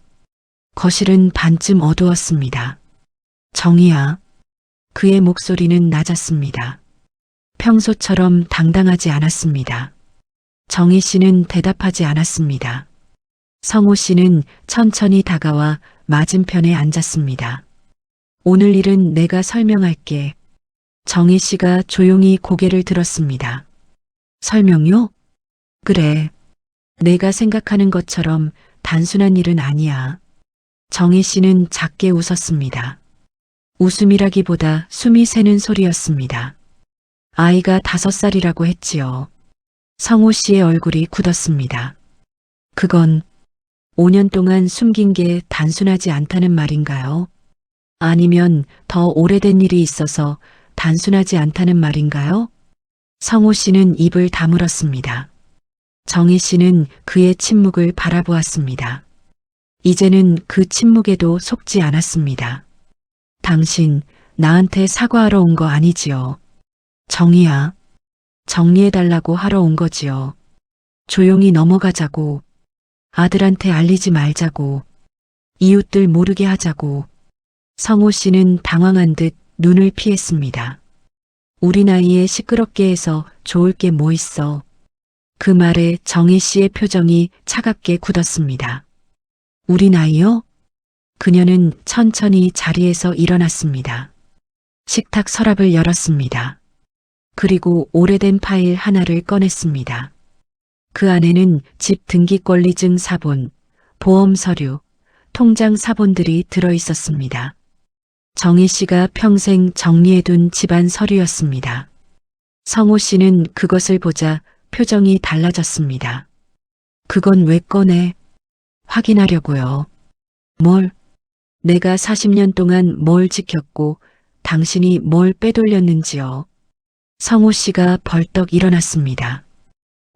거실은 반쯤 어두웠습니다. 정희야. 그의 목소리는 낮았습니다. 평소처럼 당당하지 않았습니다. 정희 씨는 대답하지 않았습니다. 성호 씨는 천천히 다가와 맞은편에 앉았습니다. 오늘 일은 내가 설명할게. 정희 씨가 조용히 고개를 들었습니다. 설명요? 그래. 내가 생각하는 것처럼 단순한 일은 아니야. 정희 씨는 작게 웃었습니다. 웃음이라기보다 숨이 새는 소리였습니다. 아이가 5살이라고 했지요. 성호 씨의 얼굴이 굳었습니다. 그건 5년 동안 숨긴 게 단순하지 않다는 말인가요? 아니면 더 오래된 일이 있어서 단순하지 않다는 말인가요? 성호 씨는 입을 다물었습니다. 정희 씨는 그의 침묵을 바라보았습니다. 이제는 그 침묵에도 속지 않았습니다. 당신, 나한테 사과하러 온 거 아니지요? 정희야, 정리해달라고 하러 온 거지요. 조용히 넘어가자고, 아들한테 알리지 말자고, 이웃들 모르게 하자고. 성호 씨는 당황한 듯 눈을 피했습니다. 우리 나이에 시끄럽게 해서 좋을 게 뭐 있어. 그 말에 정희 씨의 표정이 차갑게 굳었습니다. 우리 나이요? 그녀는 천천히 자리에서 일어났습니다. 식탁 서랍을 열었습니다. 그리고 오래된 파일 하나를 꺼냈습니다. 그 안에는 집 등기권리증 사본, 보험 서류, 통장 사본들이 들어 있었습니다. 정희 씨가 평생 정리해둔 집안 서류였습니다. 성호 씨는 그것을 보자 표정이 달라졌습니다. 그건 왜 꺼내? 확인하려고요. 뭘? 내가 40년 동안 뭘 지켰고 당신이 뭘 빼돌렸는지요. 성호 씨가 벌떡 일어났습니다.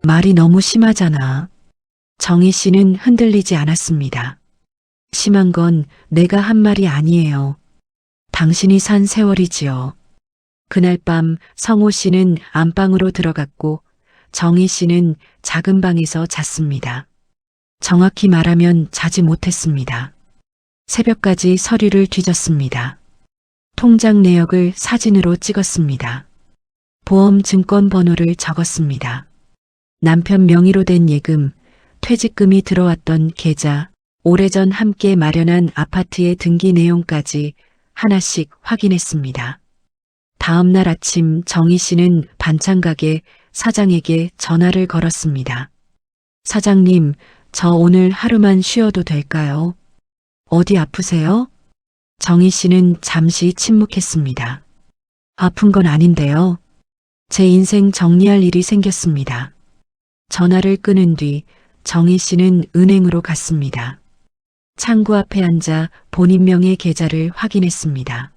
말이 너무 심하잖아. 정희 씨는 흔들리지 않았습니다. 심한 건 내가 한 말이 아니에요. 당신이 산 세월이지요. 그날 밤 성호 씨는 안방으로 들어갔고 정희 씨는 작은 방에서 잤습니다. 정확히 말하면 자지 못했습니다. 새벽까지 서류를 뒤졌습니다. 통장 내역을 사진으로 찍었습니다. 보험 증권 번호를 적었습니다. 남편 명의로 된 예금, 퇴직금이 들어왔던 계좌, 오래전 함께 마련한 아파트의 등기 내용까지 하나씩 확인했습니다. 다음 날 아침 정희 씨는 반찬가게 사장에게 전화를 걸었습니다. 사장님, 저 오늘 하루만 쉬어도 될까요? 어디 아프세요? 정희 씨는 잠시 침묵했습니다. 아픈 건 아닌데요. 제 인생 정리할 일이 생겼습니다. 전화를 끊은 뒤 정희 씨는 은행으로 갔습니다. 창구 앞에 앉아 본인 명의 계좌를 확인했습니다.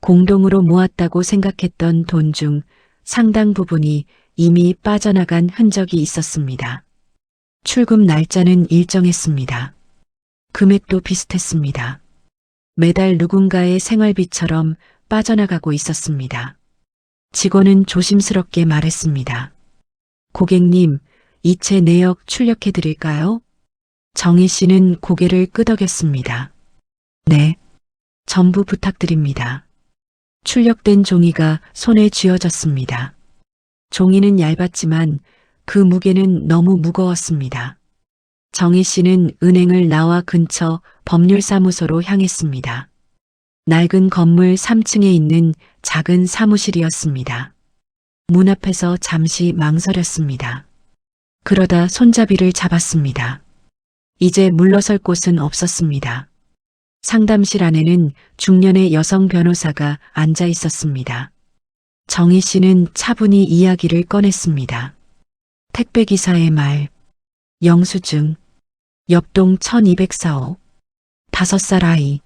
공동으로 모았다고 생각했던 돈 중 상당 부분이 이미 빠져나간 흔적이 있었습니다. 출금 날짜는 일정했습니다. 금액도 비슷했습니다. 매달 누군가의 생활비처럼 빠져나가고 있었습니다. 직원은 조심스럽게 말했습니다. 고객님, 이체 내역 출력해 드릴까요? 정희 씨는 고개를 끄덕였습니다. 네, 전부 부탁드립니다. 출력된 종이가 손에 쥐어졌습니다. 종이는 얇았지만 그 무게는 너무 무거웠습니다. 정희 씨는 은행을 나와 근처 법률사무소로 향했습니다. 낡은 건물 3층에 있는 작은 사무실이었습니다. 문 앞에서 잠시 망설였습니다. 그러다 손잡이를 잡았습니다. 이제 물러설 곳은 없었습니다. 상담실 안에는 중년의 여성 변호사가 앉아 있었습니다. 정희 씨는 차분히 이야기를 꺼냈습니다. 택배기사의 말, 영수증, 옆동 1204호, 5살 아이,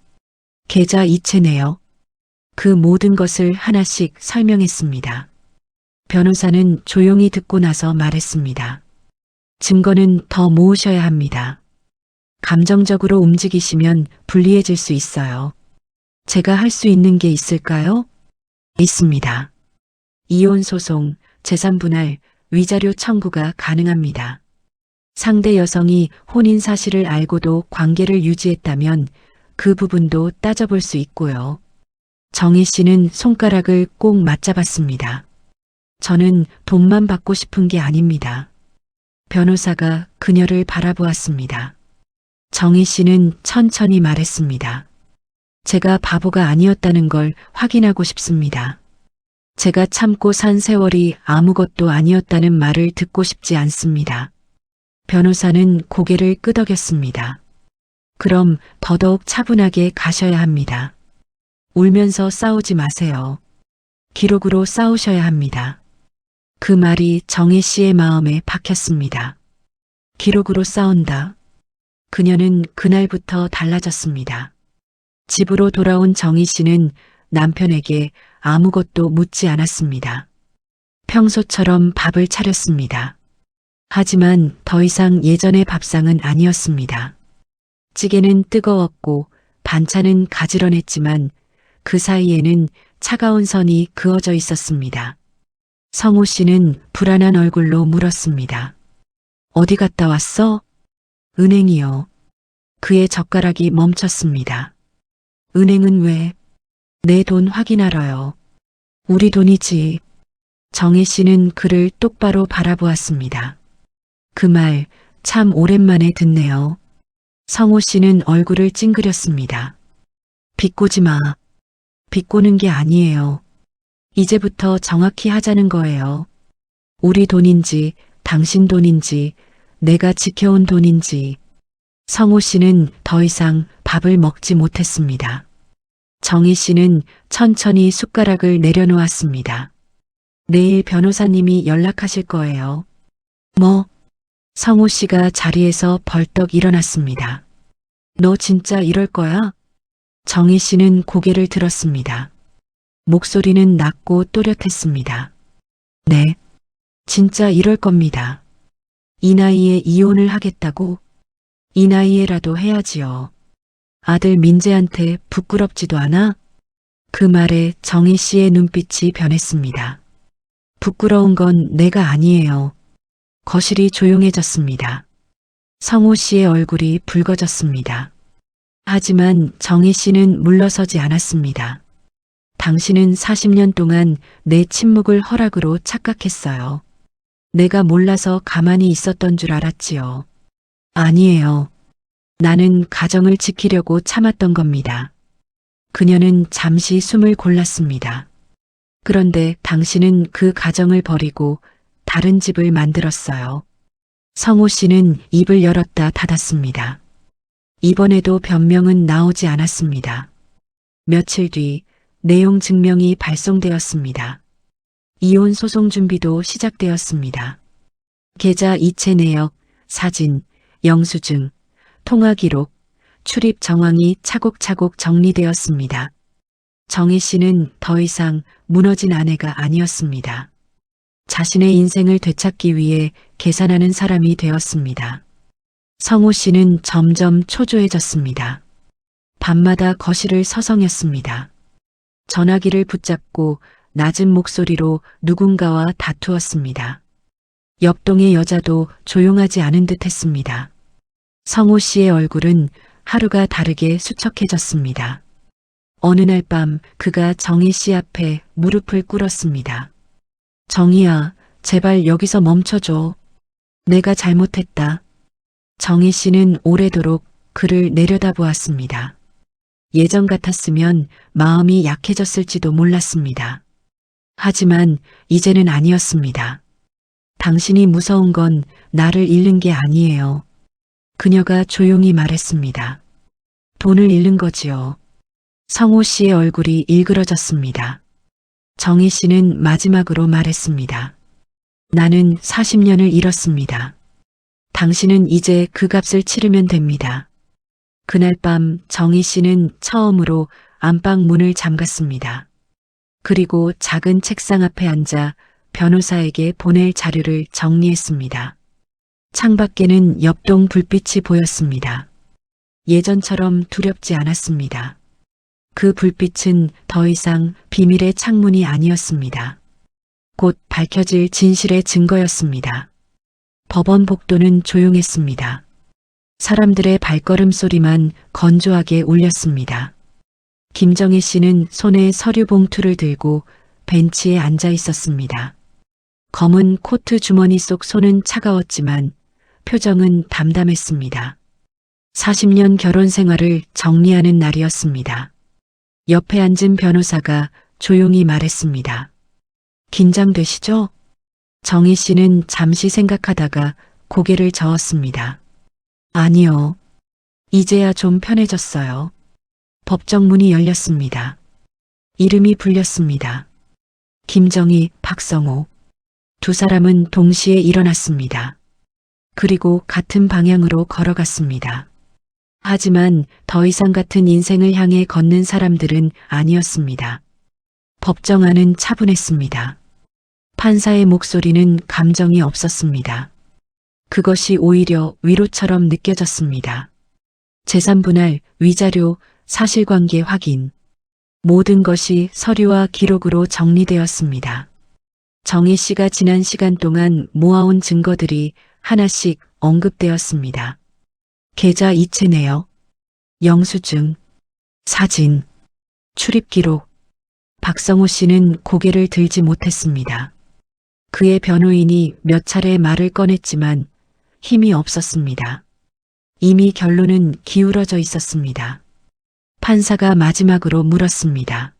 계좌 이체 내역, 그 모든 것을 하나씩 설명했습니다. 변호사는 조용히 듣고 나서 말했습니다. 증거는 더 모으셔야 합니다. 감정적으로 움직이시면 불리해질 수 있어요. 제가 할 수 있는 게 있을까요? 있습니다. 이혼 소송, 재산 분할, 위자료 청구가 가능합니다. 상대 여성이 혼인 사실을 알고도 관계를 유지했다면 그 부분도 따져볼 수 있고요. 정희 씨는 손가락을 꼭 맞잡았습니다. 저는 돈만 받고 싶은 게 아닙니다. 변호사가 그녀를 바라보았습니다. 정희 씨는 천천히 말했습니다. 제가 바보가 아니었다는 걸 확인하고 싶습니다. 제가 참고 산 세월이 아무것도 아니었다는 말을 듣고 싶지 않습니다. 변호사는 고개를 끄덕였습니다. 그럼 더더욱 차분하게 가셔야 합니다. 울면서 싸우지 마세요. 기록으로 싸우셔야 합니다. 그 말이 정희 씨의 마음에 박혔습니다. 기록으로 싸운다. 그녀는 그날부터 달라졌습니다. 집으로 돌아온 정희 씨는 남편에게 아무것도 묻지 않았습니다. 평소처럼 밥을 차렸습니다. 하지만 더 이상 예전의 밥상은 아니었습니다. 찌개는 뜨거웠고 반찬은 가지런했지만 그 사이에는 차가운 선이 그어져 있었습니다. 성호 씨는 불안한 얼굴로 물었습니다. 어디 갔다 왔어? 은행이요. 그의 젓가락이 멈췄습니다. 은행은 왜? 내 돈 확인하러요. 우리 돈이지. 정혜 씨는 그를 똑바로 바라보았습니다. 그 말 참 오랜만에 듣네요. 성호 씨는 얼굴을 찡그렸습니다. 비꼬지 마. 비꼬는 게 아니에요. 이제부터 정확히 하자는 거예요. 우리 돈인지 당신 돈인지 내가 지켜온 돈인지. 성호 씨는 더 이상 밥을 먹지 못했습니다. 정희 씨는 천천히 숟가락을 내려놓았습니다. 내일 변호사님이 연락하실 거예요. 뭐? 성호 씨가 자리에서 벌떡 일어났습니다. 너 진짜 이럴 거야? 정희 씨는 고개를 들었습니다. 목소리는 낮고 또렷했습니다. 네, 진짜 이럴 겁니다. 이 나이에 이혼을 하겠다고? 이 나이에라도 해야지요. 아들 민재한테 부끄럽지도 않아? 그 말에 정희 씨의 눈빛이 변했습니다. 부끄러운 건 내가 아니에요. 거실이 조용해졌습니다. 성호 씨의 얼굴이 붉어졌습니다. 하지만 정희 씨는 물러서지 않았습니다. 당신은 40년 동안 내 침묵을 허락으로 착각했어요. 내가 몰라서 가만히 있었던 줄 알았지요. 아니에요. 나는 가정을 지키려고 참았던 겁니다. 그녀는 잠시 숨을 골랐습니다. 그런데 당신은 그 가정을 버리고 다른 집을 만들었어요. 성호 씨는 입을 열었다 닫았습니다. 이번에도 변명은 나오지 않았습니다. 며칠 뒤 내용 증명이 발송되었습니다. 이혼 소송 준비도 시작되었습니다. 계좌 이체 내역, 사진, 영수증, 통화 기록, 출입 정황이 차곡차곡 정리되었습니다. 정희 씨는 더 이상 무너진 아내가 아니었습니다. 자신의 인생을 되찾기 위해 계산하는 사람이 되었습니다. 성호 씨는 점점 초조해졌습니다. 밤마다 거실을 서성였습니다. 전화기를 붙잡고 낮은 목소리로 누군가와 다투었습니다. 옆동의 여자도 조용하지 않은 듯 했습니다. 성호 씨의 얼굴은 하루가 다르게 수척해졌습니다. 어느 날 밤 그가 정희 씨 앞에 무릎을 꿇었습니다. 정희야, 제발 여기서 멈춰줘. 내가 잘못했다. 정희 씨는 오래도록 그를 내려다보았습니다. 예전 같았으면 마음이 약해졌을지도 몰랐습니다. 하지만 이제는 아니었습니다. 당신이 무서운 건 나를 잃는 게 아니에요. 그녀가 조용히 말했습니다. 돈을 잃는 거지요. 성호 씨의 얼굴이 일그러졌습니다. 정희 씨는 마지막으로 말했습니다. 나는 40년을 잃었습니다. 당신은 이제 그 값을 치르면 됩니다. 그날 밤 정희 씨는 처음으로 안방 문을 잠갔습니다. 그리고 작은 책상 앞에 앉아 변호사에게 보낼 자료를 정리했습니다. 창밖에는 옆동 불빛이 보였습니다. 예전처럼 두렵지 않았습니다. 그 불빛은 더 이상 비밀의 창문이 아니었습니다. 곧 밝혀질 진실의 증거였습니다. 법원 복도는 조용했습니다. 사람들의 발걸음 소리만 건조하게 울렸습니다. 김정희 씨는 손에 서류 봉투를 들고 벤치에 앉아 있었습니다. 검은 코트 주머니 속 손은 차가웠지만 표정은 담담했습니다. 40년 결혼 생활을 정리하는 날이었습니다. 옆에 앉은 변호사가 조용히 말했습니다. 긴장되시죠? 정희 씨는 잠시 생각하다가 고개를 저었습니다. 아니요. 이제야 좀 편해졌어요. 법정 문이 열렸습니다. 이름이 불렸습니다. 김정희, 박성호. 두 사람은 동시에 일어났습니다. 그리고 같은 방향으로 걸어갔습니다. 하지만 더 이상 같은 인생을 향해 걷는 사람들은 아니었습니다. 법정 안은 차분했습니다. 판사의 목소리는 감정이 없었습니다. 그것이 오히려 위로처럼 느껴졌습니다. 재산 분할, 위자료, 사실관계 확인. 모든 것이 서류와 기록으로 정리되었습니다. 정희 씨가 지난 시간 동안 모아온 증거들이 하나씩 언급되었습니다. 계좌 이체 내역, 영수증, 사진, 출입 기록. 박성호 씨는 고개를 들지 못했습니다. 그의 변호인이 몇 차례 말을 꺼냈지만 힘이 없었습니다. 이미 결론은 기울어져 있었습니다. 판사가 마지막으로 물었습니다.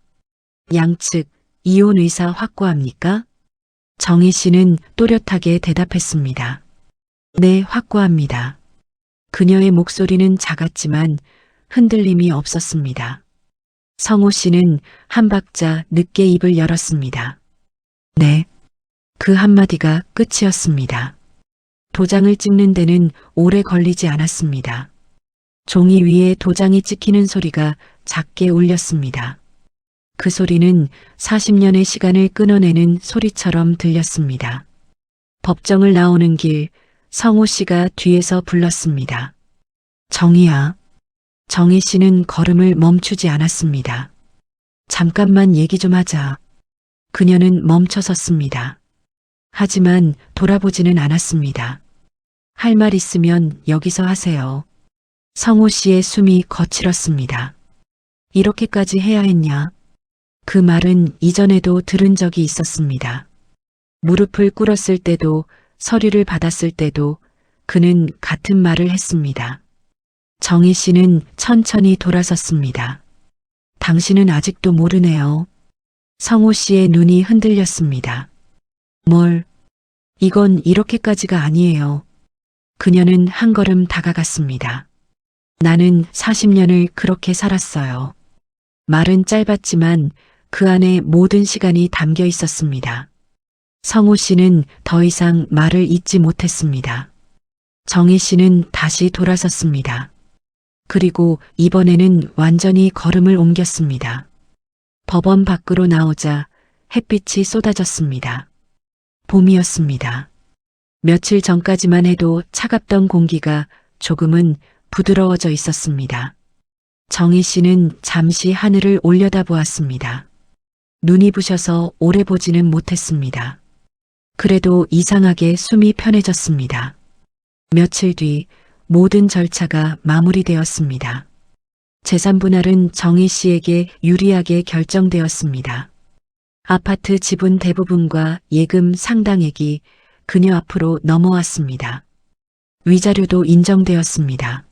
양측 이혼 의사 확고합니까? 정희 씨는 또렷하게 대답했습니다. 네, 확고합니다. 그녀의 목소리는 작았지만 흔들림이 없었습니다. 성호 씨는 한 박자 늦게 입을 열었습니다. 네. 그 한마디가 끝이었습니다. 도장을 찍는 데는 오래 걸리지 않았습니다. 종이 위에 도장이 찍히는 소리가 작게 울렸습니다. 그 소리는 40년의 시간을 끊어내는 소리처럼 들렸습니다. 법정을 나오는 길, 성호 씨가 뒤에서 불렀습니다. 정희야. 정희 씨는 걸음을 멈추지 않았습니다. 잠깐만 얘기 좀 하자. 그녀는 멈춰 섰습니다. 하지만 돌아보지는 않았습니다. 할 말 있으면 여기서 하세요. 성호 씨의 숨이 거칠었습니다. 이렇게까지 해야 했냐? 그 말은 이전에도 들은 적이 있었습니다. 무릎을 꿇었을 때도 서류를 받았을 때도 그는 같은 말을 했습니다. 정희 씨는 천천히 돌아섰습니다. 당신은 아직도 모르네요. 성호 씨의 눈이 흔들렸습니다. 뭘? 이건 이렇게까지가 아니에요. 그녀는 한 걸음 다가갔습니다. 나는 40년을 그렇게 살았어요. 말은 짧았지만 그 안에 모든 시간이 담겨 있었습니다. 성호 씨는 더 이상 말을 잇지 못했습니다. 정희 씨는 다시 돌아섰습니다. 그리고 이번에는 완전히 걸음을 옮겼습니다. 법원 밖으로 나오자 햇빛이 쏟아졌습니다. 봄이었습니다. 며칠 전까지만 해도 차갑던 공기가 조금은 부드러워져 있었습니다. 정희 씨는 잠시 하늘을 올려다보았습니다. 눈이 부셔서 오래 보지는 못했습니다. 그래도 이상하게 숨이 편해졌습니다. 며칠 뒤 모든 절차가 마무리되었습니다. 재산 분할은 정희 씨에게 유리하게 결정되었습니다. 아파트 지분 대부분과 예금 상당액이 그녀 앞으로 넘어왔습니다. 위자료도 인정되었습니다.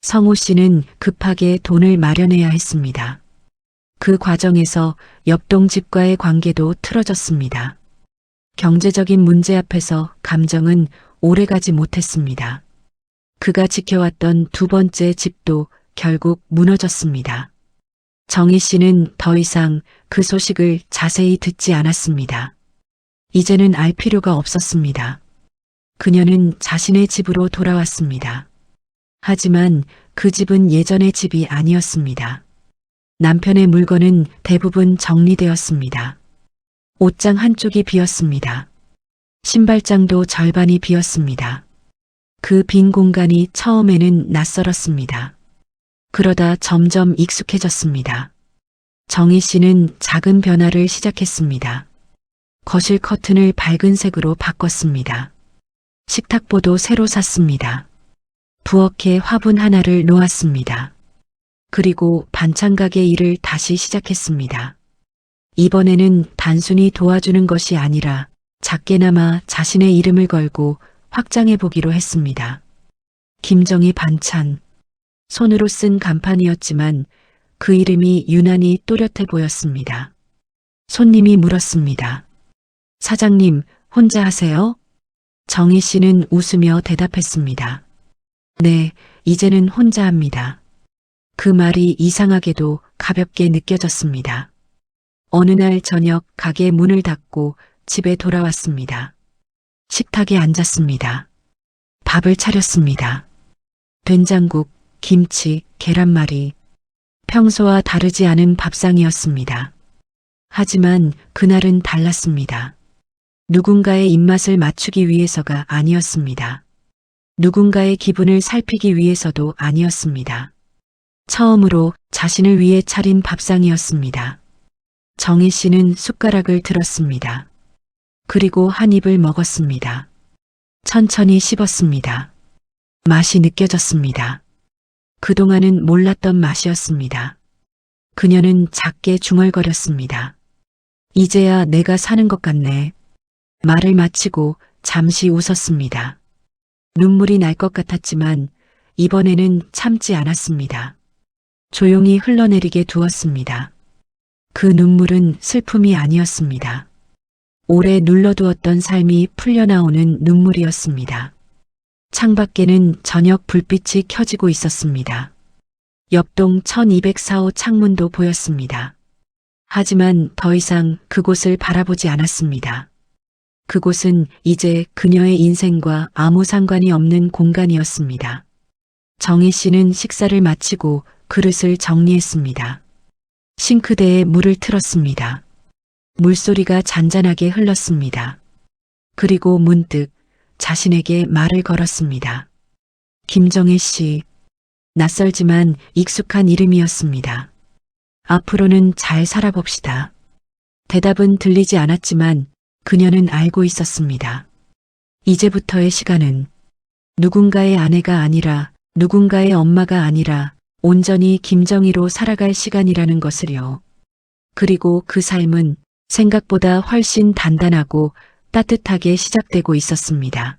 성호 씨는 급하게 돈을 마련해야 했습니다. 그 과정에서 옆동 집과의 관계도 틀어졌습니다. 경제적인 문제 앞에서 감정은 오래가지 못했습니다. 그가 지켜왔던 두 번째 집도 결국 무너졌습니다. 정희 씨는 더 이상 그 소식을 자세히 듣지 않았습니다. 이제는 알 필요가 없었습니다. 그녀는 자신의 집으로 돌아왔습니다. 하지만 그 집은 예전의 집이 아니었습니다. 남편의 물건은 대부분 정리되었습니다. 옷장 한쪽이 비었습니다. 신발장도 절반이 비었습니다. 그 빈 공간이 처음에는 낯설었습니다. 그러다 점점 익숙해졌습니다. 정희 씨는 작은 변화를 시작했습니다. 거실 커튼을 밝은 색으로 바꿨습니다. 식탁보도 새로 샀습니다. 부엌에 화분 하나를 놓았습니다. 그리고 반찬 가게 일을 다시 시작했습니다. 이번에는 단순히 도와주는 것이 아니라 작게나마 자신의 이름을 걸고 확장해 보기로 했습니다. 김정희 반찬. 손으로 쓴 간판이었지만 그 이름이 유난히 또렷해 보였습니다. 손님이 물었습니다. 사장님, 혼자 하세요? 정희 씨는 웃으며 대답했습니다. 네, 이제는 혼자 합니다. 그 말이 이상하게도 가볍게 느껴졌습니다. 어느 날 저녁 가게 문을 닫고 집에 돌아왔습니다. 식탁에 앉았습니다. 밥을 차렸습니다. 된장국, 김치, 계란말이. 평소와 다르지 않은 밥상이었습니다. 하지만 그날은 달랐습니다. 누군가의 입맛을 맞추기 위해서가 아니었습니다. 누군가의 기분을 살피기 위해서도 아니었습니다. 처음으로 자신을 위해 차린 밥상이었습니다. 정희 씨는 숟가락을 들었습니다. 그리고 한 입을 먹었습니다. 천천히 씹었습니다. 맛이 느껴졌습니다. 그동안은 몰랐던 맛이었습니다. 그녀는 작게 중얼거렸습니다. 이제야 내가 사는 것 같네. 말을 마치고 잠시 웃었습니다. 눈물이 날 것 같았지만 이번에는 참지 않았습니다. 조용히 흘러내리게 두었습니다. 그 눈물은 슬픔이 아니었습니다. 오래 눌러두었던 삶이 풀려나오는 눈물이었습니다. 창밖에는 저녁 불빛이 켜지고 있었습니다. 옆동 1204호 창문도 보였습니다. 하지만 더 이상 그곳을 바라보지 않았습니다. 그곳은 이제 그녀의 인생과 아무 상관이 없는 공간이었습니다. 정희 씨는 식사를 마치고 그릇을 정리했습니다. 싱크대에 물을 틀었습니다. 물소리가 잔잔하게 흘렀습니다. 그리고 문득 자신에게 말을 걸었습니다. 김정희 씨. 낯설지만 익숙한 이름이었습니다. 앞으로는 잘 살아봅시다. 대답은 들리지 않았지만 그녀는 알고 있었습니다. 이제부터의 시간은 누군가의 아내가 아니라 누군가의 엄마가 아니라 온전히 김정희로 살아갈 시간이라는 것을요. 그리고 그 삶은 생각보다 훨씬 단단하고 따뜻하게 시작되고 있었습니다.